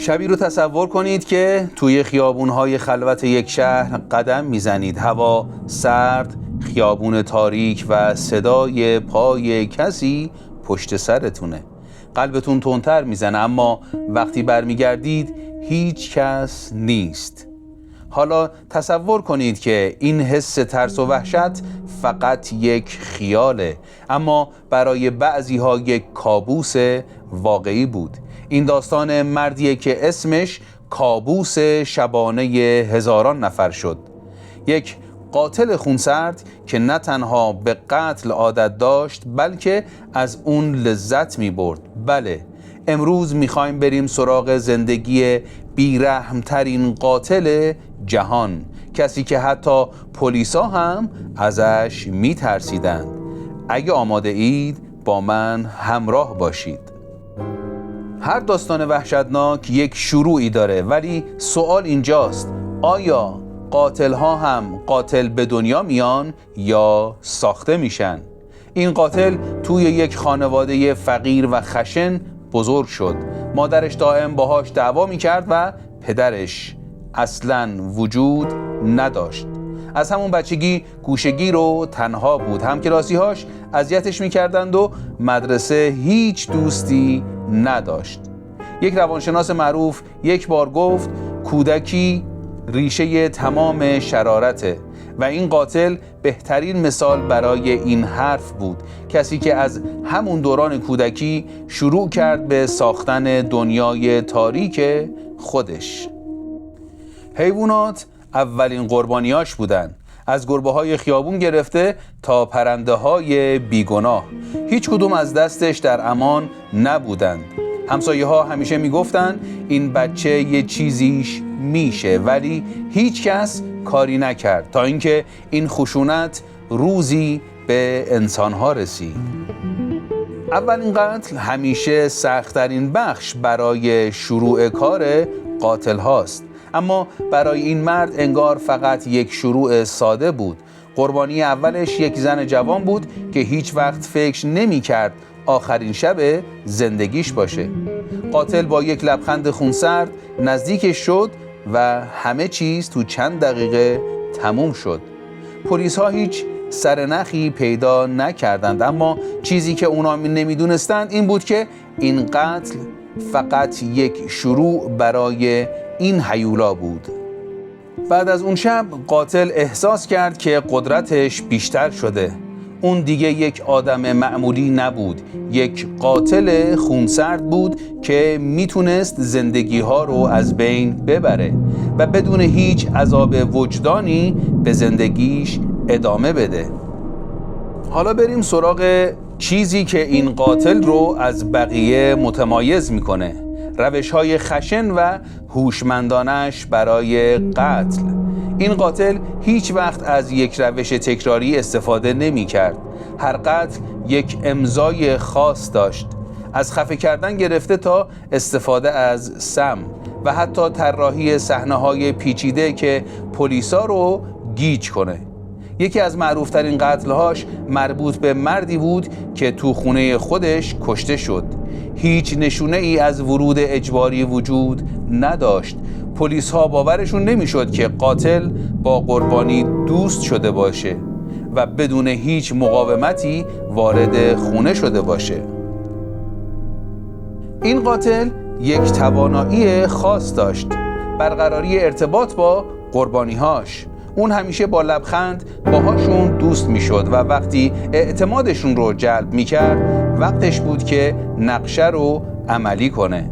شبی رو تصور کنید که توی خیابون‌های خلوت یک شهر قدم میزنید. هوا سرد، خیابون تاریک و صدای پای کسی پشت سرتونه. قلبتون تندتر میزنه، اما وقتی برمیگردید هیچ کس نیست. حالا تصور کنید که این حس ترس و وحشت فقط یک خیاله، اما برای بعضی‌ها یک کابوس واقعی بود. این داستان مردیه که اسمش کابوس شبانه هزاران نفر شد. یک قاتل خونسرد که نه تنها به قتل عادت داشت بلکه از اون لذت می برد. بله، امروز میخوایم بریم سراغ زندگی بیرحمترین قاتل جهان، کسی که حتی پلیسا هم ازش میترسیدند. اگه آماده اید با من همراه باشید. هر داستان وحشتناک یک شروعی داره، ولی سوال اینجاست: آیا قاتل ها هم قاتل به دنیا میان یا ساخته میشن؟ این قاتل توی یک خانواده فقیر و خشن بزرگ شد. مادرش دائم باهاش دعوا میکرد و پدرش اصلاً وجود نداشت. از همون بچگی گوشه‌گیر و تنها بود. همکلاسی‌هاش اذیتش میکردند و مدرسه هیچ دوستی نداشت. یک روانشناس معروف یک بار گفت کودکی ریشه تمام شرارته و این قاتل بهترین مثال برای این حرف بود. کسی که از همون دوران کودکی شروع کرد به ساختن دنیای تاریک خودش. حیوانات اولین قربانیاش بودن، از گربه‌های خیابون گرفته تا پرنده‌های بیگناه. هیچ کدوم از دستش در امان نبودند. همسایه‌ها همیشه میگفتن این بچه یه چیزیش میشه، ولی هیچ کس کاری نکرد تا اینکه این خشونت روزی به انسان‌ها رسید. اولین قتل همیشه سخت‌ترین بخش برای شروع کار قاتل هاست، اما برای این مرد انگار فقط یک شروع ساده بود. قربانی اولش یک زن جوان بود که هیچ وقت فکر نمی کرد آخرین شب زندگیش باشه. قاتل با یک لبخند خونسرد نزدیکش شد و همه چیز تو چند دقیقه تموم شد. پلیس ها هیچ سرنخی پیدا نکردند، اما چیزی که اونا نمیدونستند این بود که این قتل فقط یک شروع برای این هیولا بود. بعد از اون شب قاتل احساس کرد که قدرتش بیشتر شده. اون دیگه یک آدم معمولی نبود، یک قاتل خونسرد بود که میتونست زندگی ها رو از بین ببره و بدون هیچ عذاب وجدانی به زندگیش ادامه بده. حالا بریم سراغ چیزی که این قاتل رو از بقیه متمایز میکنه: روش‌های خشن و هوشمندانش برای قتل. این قاتل هیچ وقت از یک روش تکراری استفاده نمی کرد. هر قتل یک امضای خاص داشت، از خفه کردن گرفته تا استفاده از سم و حتی طراحی صحنه‌های پیچیده که پلیسا رو گیج کنه. یکی از معروفترین قتل‌هاش مربوط به مردی بود که تو خونه خودش کشته شد. هیچ نشونه ای از ورود اجباری وجود نداشت. پلیس ها باورشون نمیشد که قاتل با قربانی دوست شده باشه و بدون هیچ مقاومتی وارد خونه شده باشه. این قاتل یک توانایی خاص داشت: برقراری ارتباط با قربانی‌هاش. اون همیشه با لبخند باهاشون دوست میشد و وقتی اعتمادشون رو جلب میکرد وقتش بود که نقشه رو عملی کنه.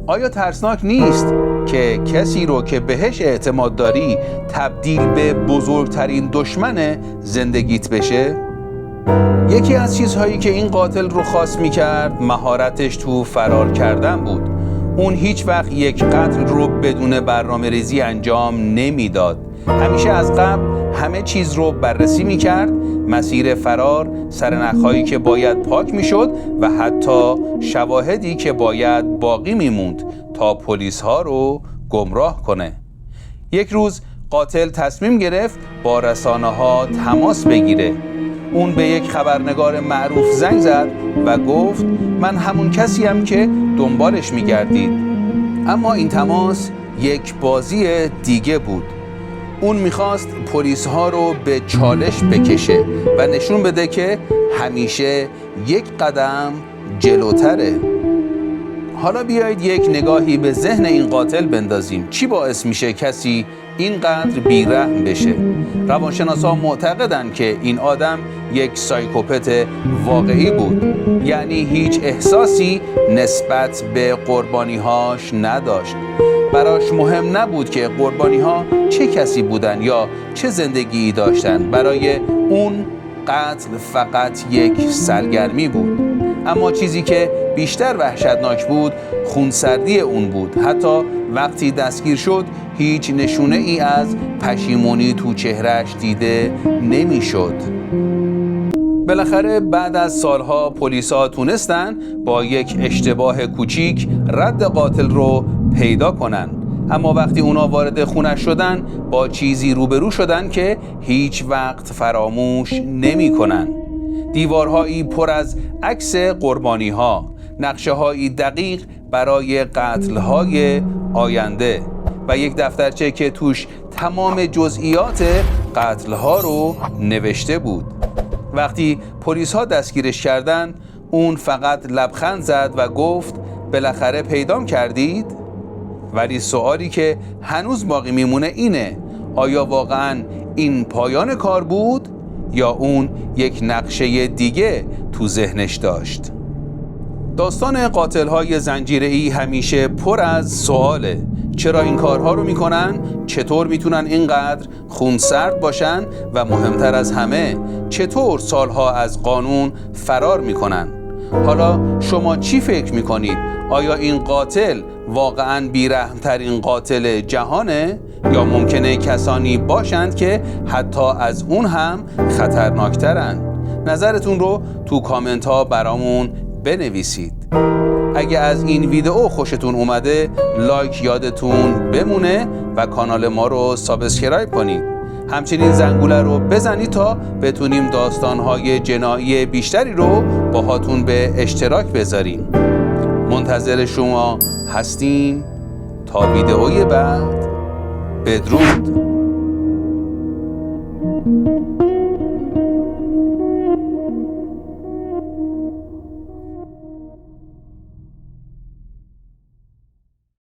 آیا ترسناک نیست که کسی رو که بهش اعتماد داری تبدیل به بزرگترین دشمن زندگیت بشه؟ یکی از چیزهایی که این قاتل رو خاص میکرد مهارتش تو فرار کردن بود. اون هیچ وقت یک قتل رو بدون برنامه ریزی انجام نمیداد. همیشه از قبل همه چیز رو بررسی میکرد: مسیر فرار، سرنخهایی که باید پاک میشد و حتی شواهدی که باید باقی میموند تا پلیس ها رو گمراه کنه. یک روز قاتل تصمیم گرفت با رسانه ها تماس بگیره. اون به یک خبرنگار معروف زنگ زد و گفت من همون کسیم که دنبالش میگردید. اما این تماس یک بازی دیگه بود. اون میخواست پلیس ها رو به چالش بکشه و نشون بده که همیشه یک قدم جلوتره. حالا بیایید یک نگاهی به ذهن این قاتل بندازیم. چی باعث میشه کسی اینقدر بیرحم بشه؟ روانشناسا معتقدن که این آدم یک سایکوپت واقعی بود، یعنی هیچ احساسی نسبت به قربانی‌هاش نداشت. براش مهم نبود که قربانی‌ها چه کسی بودن یا چه زندگی داشتن. برای اون قتل فقط یک سرگرمی بود. اما چیزی که بیشتر وحشتناک بود خونسردی اون بود. حتی وقتی دستگیر شد هیچ نشونه ای از پشیمونی تو چهرهش دیده نمیشد. بالاخره بعد از سالها پلیسا تونستن با یک اشتباه کوچیک رد قاتل رو پیدا کنن. اما وقتی اونا وارد خونه شدن با چیزی روبرو شدن که هیچ وقت فراموش نمی کنن. دیوارهایی پر از عکس قربانی‌ها، نقشه‌هایی دقیق برای قتل‌های آینده و یک دفترچه که توش تمام جزئیات قتل‌ها رو نوشته بود. وقتی پلیس‌ها دستگیرش کردن، اون فقط لبخند زد و گفت بالاخره پیدام کردید؟ ولی سوالی که هنوز باقی میمونه اینه: آیا واقعاً این پایان کار بود؟ یا اون یک نقشه دیگه تو ذهنش داشت؟ داستان قاتل‌های زنجیره‌ای همیشه پر از سواله. چرا این کارها رو میکنن؟ چطور میتونن اینقدر خونسرد باشن؟ و مهمتر از همه چطور سالها از قانون فرار میکنن؟ حالا شما چی فکر میکنید؟ آیا این قاتل واقعاً بیرحم‌ترین قاتل جهانه؟ یا ممکنه کسانی باشند که حتی از اون هم خطرناکترن؟ نظرتون رو تو کامنت ها برامون بنویسید. اگه از این ویدئو خوشتون اومده لایک یادتون بمونه و کانال ما رو سابسکرایب کنید. همچنین زنگوله رو بزنید تا بتونیم داستان‌های جنایی بیشتری رو باهاتون به اشتراک بذاریم. منتظر شما هستیم تا ویدئوی بعد. بدرود.